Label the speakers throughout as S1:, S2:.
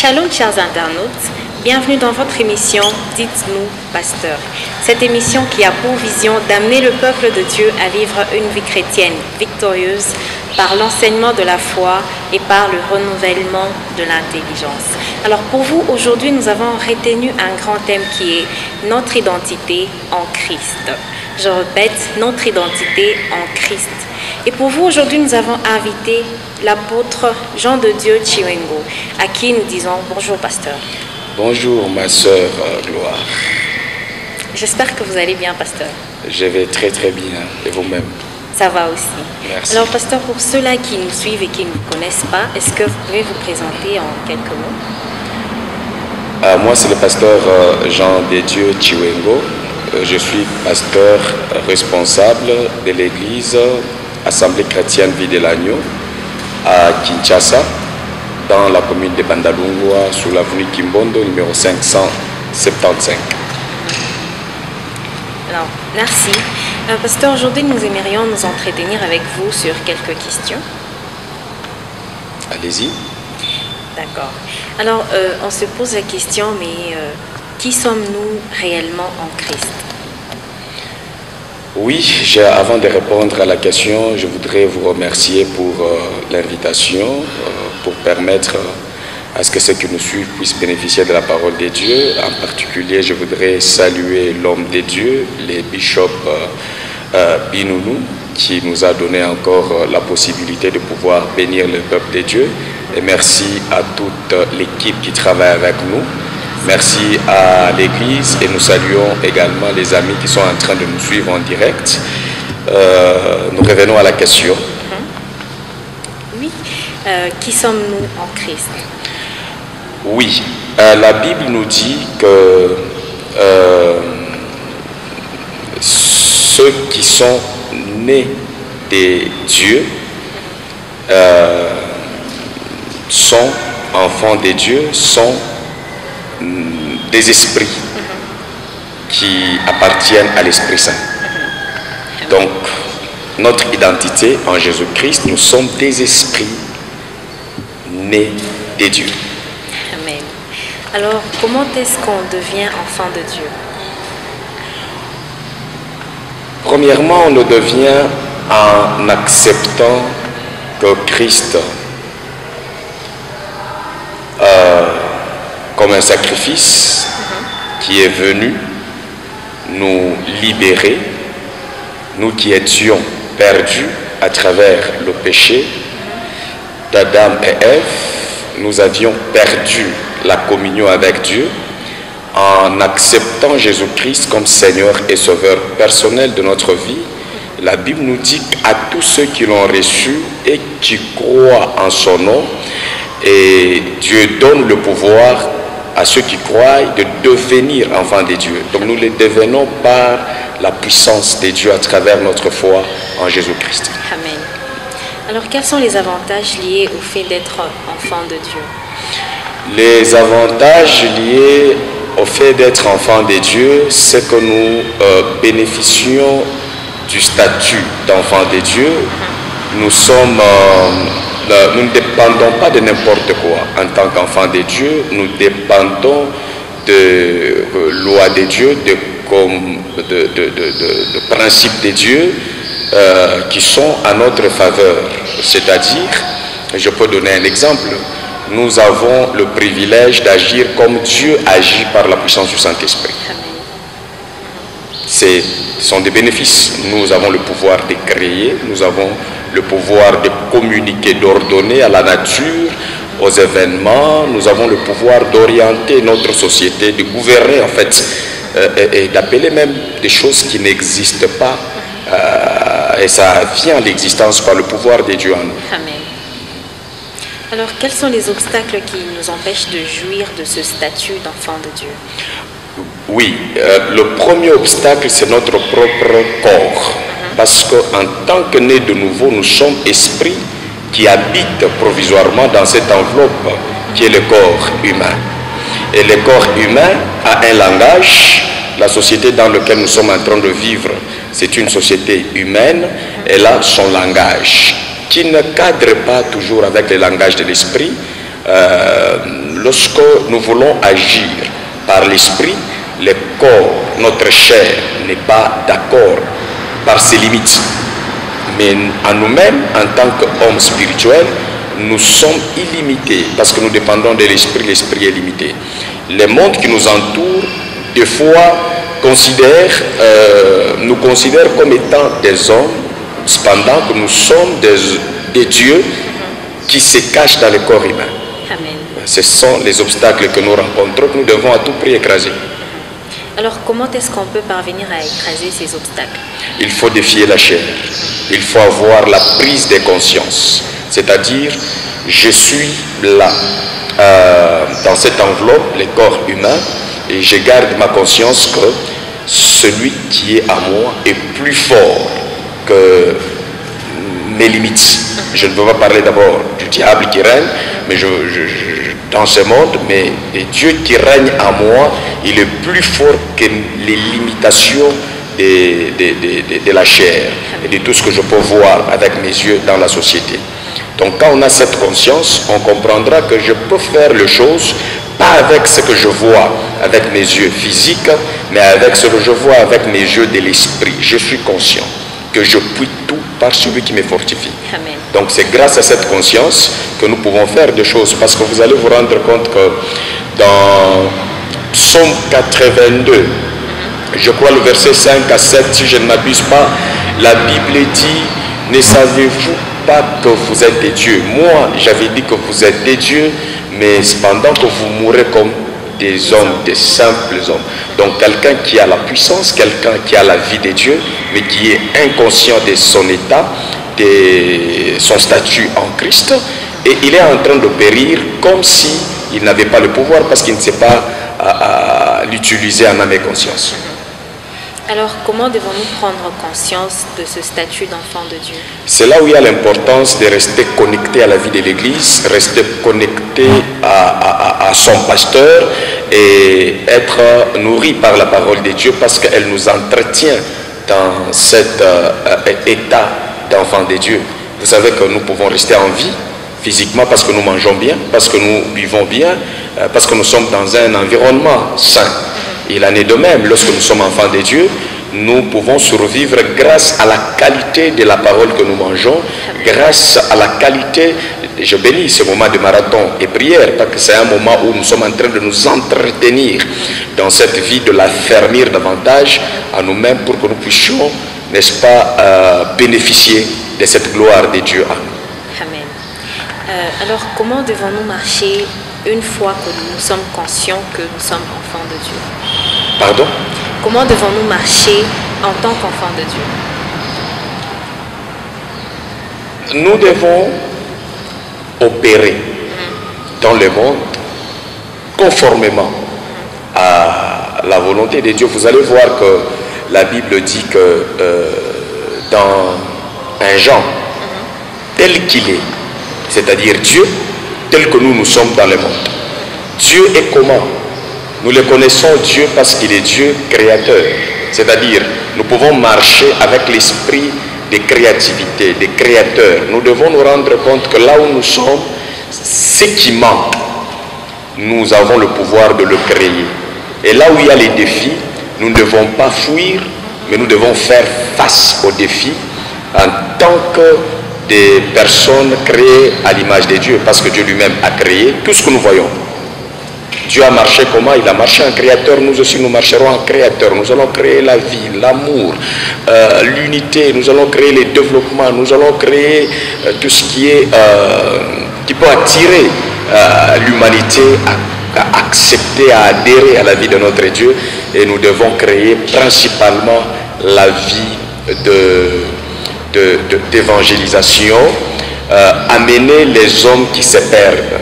S1: Shalom chers internautes, bienvenue dans votre émission Dites-nous Pasteur. Cette émission qui a pour vision d'amener le peuple de Dieu à vivre une vie chrétienne victorieuse par l'enseignement de la foi et par le renouvellement de l'intelligence. Alors pour vous, aujourd'hui, nous avons retenu un grand thème qui est notre identité en Christ. Je répète, notre identité en Christ. Et pour vous, aujourd'hui, nous avons invité l'apôtre Jean de Dieu Chiwengo, à qui nous disons bonjour, pasteur.
S2: Bonjour, ma sœur Gloire.
S1: J'espère que vous allez bien, pasteur.
S2: Je vais très très bien. Et vous-même?
S1: Ça va aussi.
S2: Merci.
S1: Alors, pasteur, pour ceux-là qui nous suivent et qui ne vous connaissent pas, est-ce que vous pouvez vous présenter en quelques mots?
S2: Moi, c'est le pasteur Jean de Dieu Chiwengo. Je suis pasteur responsable de l'église Assemblée chrétienne Vie de l'Agneau à Kinshasa, dans la commune de Bandalungwa, sur l'avenue Kimbondo, numéro 575.
S1: Alors, merci. Pasteur, aujourd'hui, nous aimerions nous entretenir avec vous sur quelques questions.
S2: Allez-y.
S1: D'accord. Alors, on se pose la question, mais qui sommes-nous réellement en Christ?
S2: Oui, avant de répondre à la question, je voudrais vous remercier pour l'invitation, pour permettre à ce que ceux qui nous suivent puissent bénéficier de la parole de Dieu. En particulier, je voudrais saluer l'homme de Dieu, le bishop Binounou, qui nous a donné encore la possibilité de pouvoir bénir le peuple de Dieu. Et merci à toute l'équipe qui travaille avec nous. Merci à l'église et nous saluons également les amis qui sont en train de nous suivre en direct. Nous revenons à la question.
S1: Oui, qui sommes-nous en Christ?
S2: Oui, la Bible nous dit que ceux qui sont nés de Dieu sont enfants de Dieu, sont des esprits qui appartiennent à l'Esprit Saint. Donc, notre identité en Jésus-Christ, nous sommes des esprits nés de Dieu.
S1: Amen. Alors, comment est-ce qu'on devient enfant de Dieu?
S2: Premièrement, on le devient en acceptant que Christ comme un sacrifice qui est venu nous libérer, nous qui étions perdus à travers le péché d'Adam et Ève. Nous avions perdu la communion avec Dieu. En acceptant Jésus-Christ comme Seigneur et Sauveur personnel de notre vie, la Bible nous dit à tous ceux qui l'ont reçu et qui croient en son nom, et Dieu donne le pouvoir à ceux qui croient de devenir enfants de Dieu. Donc nous les devenons par la puissance de Dieu à travers notre foi en Jésus-Christ.
S1: Amen. Alors quels sont les avantages liés au fait d'être enfant de Dieu?
S2: Les avantages liés au fait d'être enfant de Dieu, c'est que nous bénéficions du statut d'enfant de Dieu. Nous ne dépendons pas de n'importe quoi. En tant qu'enfant de Dieu, nous dépendons de loi de Dieu, de principes de Dieu qui sont à notre faveur. C'est-à-dire, je peux donner un exemple, nous avons le privilège d'agir comme Dieu agit par la puissance du Saint-Esprit. Ce sont des bénéfices. Nous avons le pouvoir de créer, nous avons le pouvoir de communiquer, d'ordonner à la nature, aux événements, nous avons le pouvoir d'orienter notre société, de gouverner en fait, et d'appeler même des choses qui n'existent pas, et ça vient à l'existence par le pouvoir de Dieu en nous.
S1: Amen. Alors quels sont les obstacles qui nous empêchent de jouir de ce statut d'enfant de Dieu?
S2: Oui, le premier obstacle, c'est notre propre corps. Parce qu'en tant que nés de nouveau, nous sommes esprits qui habitent provisoirement dans cette enveloppe qui est le corps humain. Et le corps humain a un langage. La société dans laquelle nous sommes en train de vivre, c'est une société humaine. Elle a son langage qui ne cadre pas toujours avec le langage de l'esprit. lorsque nous voulons agir par l'esprit, le corps, notre chair n'est pas d'accord par ses limites. Mais en nous-mêmes, en tant qu'hommes spirituels, nous sommes illimités parce que nous dépendons de l'esprit, l'esprit est limité. Le monde qui nous entoure, des fois, nous considère comme étant des hommes, cependant que nous sommes des dieux qui se cachent dans le corps humain.
S1: Amen.
S2: Ce sont les obstacles que nous rencontrons, que nous devons à tout prix écraser.
S1: Alors, comment est-ce qu'on peut parvenir à écraser ces obstacles?
S2: Il faut défier la chair. Il faut avoir la prise de conscience. C'est-à-dire, je suis là, dans cette enveloppe, le corps humain, et je garde ma conscience que celui qui est à moi est plus fort que mes limites. Je ne veux pas parler d'abord du diable qui règne, mais dans ce monde, mais Dieu qui règne en moi, il est plus fort que les limitations de la chair et de tout ce que je peux voir avec mes yeux dans la société. Donc quand on a cette conscience, on comprendra que je peux faire les choses pas avec ce que je vois avec mes yeux physiques, mais avec ce que je vois avec mes yeux de l'esprit. Je suis conscient que je puis tout par celui qui me fortifie.
S1: Amen.
S2: Donc c'est grâce à cette conscience que nous pouvons faire des choses, parce que vous allez vous rendre compte que dans Psaume 82, je crois le verset 5 à 7, si je ne m'abuse pas, la Bible dit: ne savez-vous pas que vous êtes des dieux? Moi, j'avais dit que vous êtes des dieux, mais cependant que vous mourrez comme des hommes, des simples hommes. Donc quelqu'un qui a la puissance, quelqu'un qui a la vie de Dieu, mais qui est inconscient de son état, de son statut en Christ, et il est en train de périr comme si il n'avait pas le pouvoir, parce qu'il ne sait pas l'utiliser en âme et conscience.
S1: Alors, comment devons-nous prendre conscience de ce statut d'enfant de Dieu?
S2: C'est là où il y a l'importance de rester connecté à la vie de l'Église, rester connecté à son pasteur et être nourri par la parole de Dieu, parce qu'elle nous entretient dans cet état d'enfant de Dieu. Vous savez que nous pouvons rester en vie physiquement parce que nous mangeons bien, parce que nous vivons bien, parce que nous sommes dans un environnement sain. Il en est de même, lorsque nous sommes enfants de Dieu, nous pouvons survivre grâce à la qualité de la parole que nous mangeons, grâce à la qualité, je bénis ce moment de marathon et prière, parce que c'est un moment où nous sommes en train de nous entretenir dans cette vie, de la fermir davantage à nous-mêmes pour que nous puissions, n'est-ce pas, bénéficier de cette gloire de Dieu en nous.
S1: Amen. Alors, comment devons-nous marcher une fois que nous sommes conscients que nous sommes enfants de Dieu?
S2: Pardon?
S1: Comment devons-nous marcher en tant qu'enfants de Dieu?
S2: Nous devons opérer dans le monde conformément à la volonté de Dieu. Vous allez voir que la Bible dit que dans un Jean tel qu'il est, c'est-à-dire Dieu tel que nous sommes dans le monde. Dieu est comment? Nous le connaissons Dieu parce qu'il est Dieu créateur. C'est-à-dire, nous pouvons marcher avec l'esprit de créativité, de créateur. Nous devons nous rendre compte que là où nous sommes, ce qui manque, nous avons le pouvoir de le créer. Et là où il y a les défis, nous ne devons pas fuir, mais nous devons faire face aux défis en tant que des personnes créées à l'image de Dieu, parce que Dieu lui-même a créé tout ce que nous voyons. Dieu a marché comment? Il a marché en créateur. Nous aussi nous marcherons en créateur. Nous allons créer la vie, l'amour, l'unité. Nous allons créer le développement. Nous allons créer tout ce qui peut attirer l'humanité à accepter, à adhérer à la vie de notre Dieu. Et nous devons créer principalement la vie d'évangélisation, amener les hommes qui se perdent,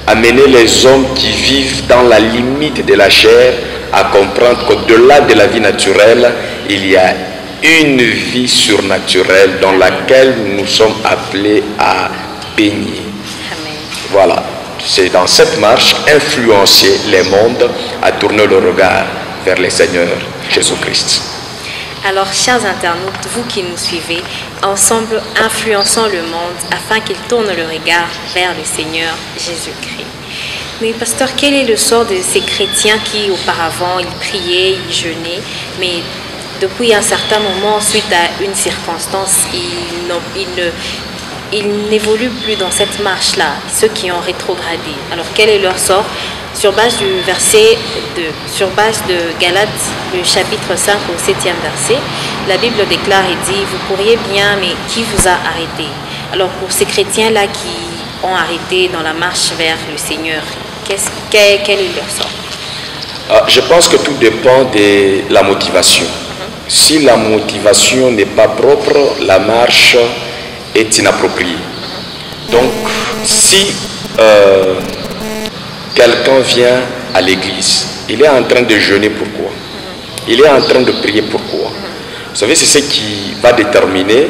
S2: amener les hommes qui vivent dans la limite de la chair à comprendre qu'au-delà de la vie naturelle, il y a une vie surnaturelle dans laquelle nous sommes appelés à baigner.
S1: Amen.
S2: Voilà, c'est dans cette marche influencer les mondes à tourner le regard vers le Seigneur Jésus-Christ.
S1: Alors, chers internautes, vous qui nous suivez, ensemble, influençons le monde afin qu'il tourne le regard vers le Seigneur Jésus-Christ. Oui, pasteur, quel est le sort de ces chrétiens qui auparavant ils priaient, ils jeûnaient, mais depuis un certain moment, suite à une circonstance, ils n'évoluent plus dans cette marche-là, ceux qui ont rétrogradé. Alors quel est leur sort? Sur base du sur base de Galates, le chapitre 5 au 7e verset, la Bible déclare et dit, vous pourriez bien, mais qui vous a arrêté? Alors pour ces chrétiens-là qui ont arrêté dans la marche vers le Seigneur, quel est leur sort?
S2: Je pense que tout dépend de la motivation. Si la motivation n'est pas propre, la marche est inappropriée. Donc, si quelqu'un vient à l'église, il est en train de jeûner, pourquoi? Il est en train de prier, pourquoi? Vous savez, c'est ce qui va déterminer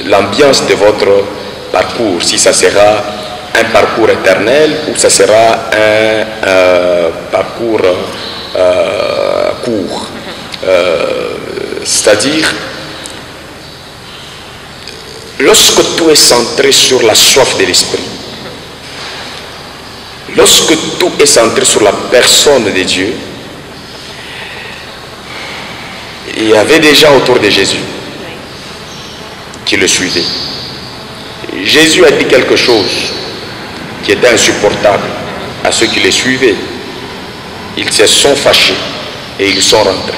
S2: l'ambiance de votre parcours, si ça sera un parcours éternel ou ça sera un parcours court. C'est-à-dire, lorsque tout est centré sur la soif de l'esprit, lorsque tout est centré sur la personne de Dieu, il y avait des gens autour de Jésus qui le suivaient. Jésus a dit quelque chose qui était insupportable à ceux qui les suivaient. Ils se sont fâchés et ils sont rentrés.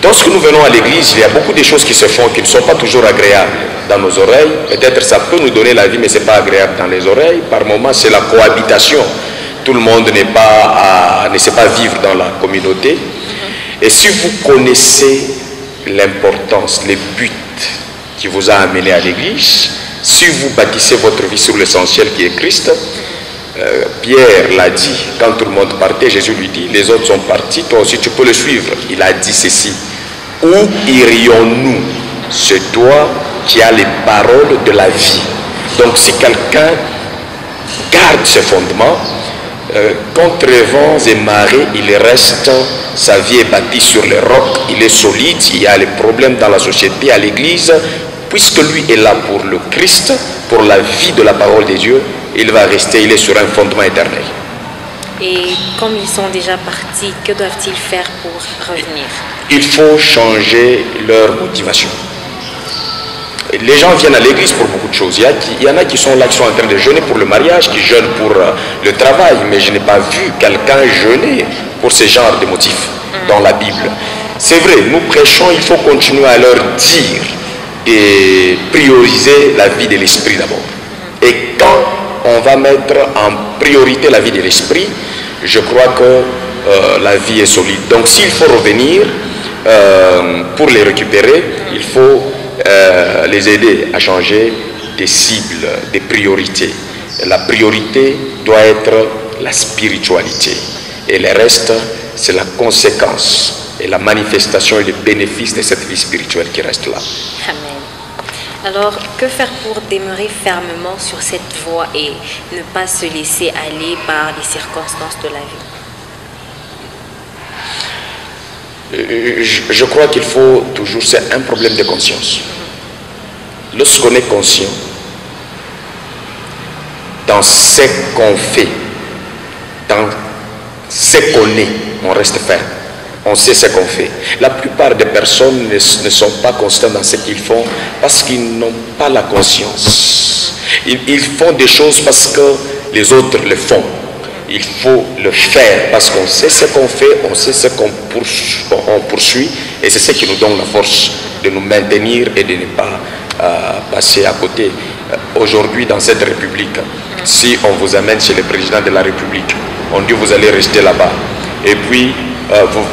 S2: Lorsque nous venons à l'église, il y a beaucoup de choses qui se font qui ne sont pas toujours agréables dans nos oreilles. Peut-être ça peut nous donner la vie, mais ce n'est pas agréable dans les oreilles. Par moments, c'est la cohabitation. Tout le monde ne sait pas vivre dans la communauté. Et si vous connaissez l'importance, les buts qui vous a amené à l'église, si vous bâtissez votre vie sur l'essentiel qui est Christ, Pierre l'a dit, quand tout le monde partait, Jésus lui dit, les autres sont partis, toi aussi tu peux le suivre. Il a dit ceci, où irions-nous? C'est toi qui as les paroles de la vie. Donc si quelqu'un garde ce fondement, contre vents et marées, il reste, sa vie est bâtie sur les rocs, il est solide. Il y a les problèmes dans la société, à l'église, puisque lui est là pour le Christ, pour la vie de la parole de Dieu, il va rester, il est sur un fondement éternel.
S1: Et comme ils sont déjà partis, que doivent-ils faire pour revenir?
S2: Il faut changer leur motivation. Les gens viennent à l'église pour beaucoup de choses. Il y en a qui sont là, qui sont en train de jeûner pour le mariage, qui jeûnent pour le travail, mais je n'ai pas vu quelqu'un jeûner pour ce genre de motifs dans la Bible. C'est vrai, nous prêchons, il faut continuer à leur dire et prioriser la vie de l'esprit d'abord. Et quand on va mettre en priorité la vie de l'esprit, je crois que la vie est solide. Donc s'il faut revenir pour les récupérer, il faut les aider à changer des cibles, des priorités. La priorité doit être la spiritualité. Et le reste, c'est la conséquence et la manifestation et le bénéfice de cette vie spirituelle qui reste là.
S1: Amen. Alors, que faire pour demeurer fermement sur cette voie et ne pas se laisser aller par les circonstances de la vie?
S2: Je crois qu'il faut toujours, c'est un problème de conscience. Lorsqu'on est conscient dans ce qu'on fait, dans ce qu'on est, on reste ferme. On sait ce qu'on fait. La plupart des personnes ne sont pas constants dans ce qu'ils font parce qu'ils n'ont pas la conscience. Ils font des choses parce que les autres le font. Il faut le faire parce qu'on sait ce qu'on fait, on sait ce qu'on poursuit et c'est ce qui nous donne la force de nous maintenir et de ne pas passer à côté. Aujourd'hui dans cette République, si on vous amène chez le président de la République, on dit vous allez rester là-bas et puis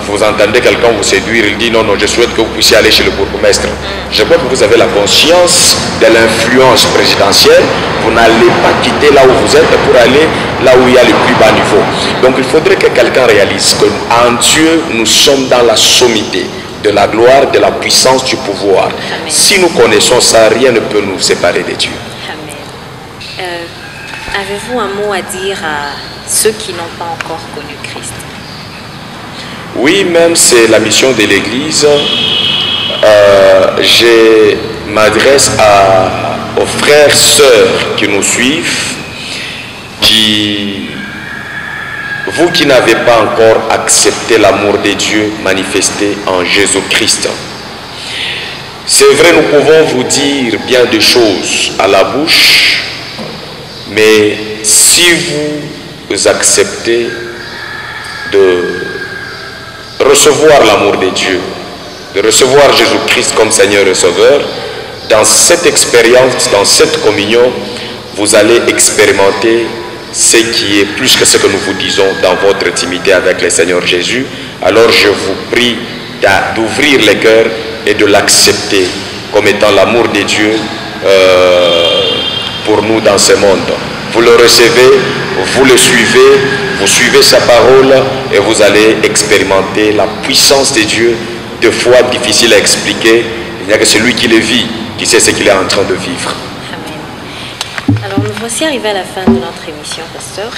S2: vous entendez quelqu'un vous séduire, il dit non, je souhaite que vous puissiez aller chez le bourgmestre. Je crois que vous avez la conscience de l'influence présidentielle, vous n'allez pas quitter là où vous êtes pour aller là où il y a le plus bas niveau. Donc il faudrait que quelqu'un réalise qu'en Dieu, nous sommes dans la sommité de la gloire, de la puissance, du pouvoir.
S1: Amen.
S2: Si nous connaissons ça, rien ne peut nous séparer de Dieu.
S1: Amen. Avez-vous un mot à dire à ceux qui n'ont pas encore connu Christ?
S2: Oui, même c'est la mission de l'Église. Je m'adresse aux frères, sœurs qui nous suivent, vous qui n'avez pas encore accepté l'amour de Dieu manifesté en Jésus-Christ. C'est vrai, nous pouvons vous dire bien des choses à la bouche, mais si vous acceptez de recevoir l'amour de Dieu, de recevoir Jésus-Christ comme Seigneur et Sauveur, dans cette expérience, dans cette communion, vous allez expérimenter ce qui est plus que ce que nous vous disons dans votre intimité avec le Seigneur Jésus. Alors je vous prie d'ouvrir les cœurs et de l'accepter comme étant l'amour de Dieu pour nous dans ce monde. Vous le recevez, vous le suivez, vous suivez sa parole et vous allez expérimenter la puissance de Dieu, des fois difficile à expliquer. Il n'y a que celui qui le vit, qui sait ce qu'il est en train de vivre.
S1: Amen. Alors nous voici arrivés à la fin de notre émission, pasteur.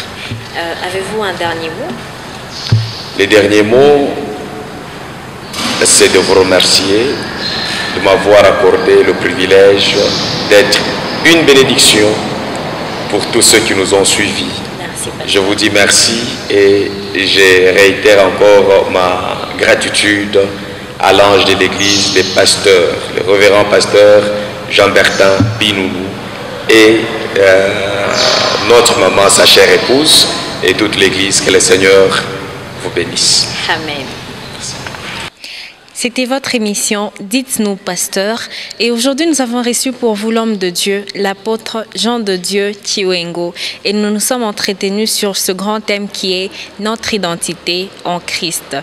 S1: Avez-vous un dernier mot?
S2: Le dernier mot, c'est de vous remercier de m'avoir accordé le privilège d'être une bénédiction pour tous ceux qui nous ont suivis.
S1: Merci, pasteur.
S2: Je vous dis merci et je réitère encore ma gratitude à l'ange de l'église, les pasteurs, le révérend pasteur Jean-Bertin Binounou et notre maman, sa chère épouse et toute l'église. Que le Seigneur vous bénisse.
S1: Amen. C'était votre émission Dites-nous, pasteur. Et aujourd'hui, nous avons reçu pour vous l'homme de Dieu, l'apôtre Jean de Dieu Chiwengo. Et nous nous sommes entretenus sur ce grand thème qui est notre identité en Christ.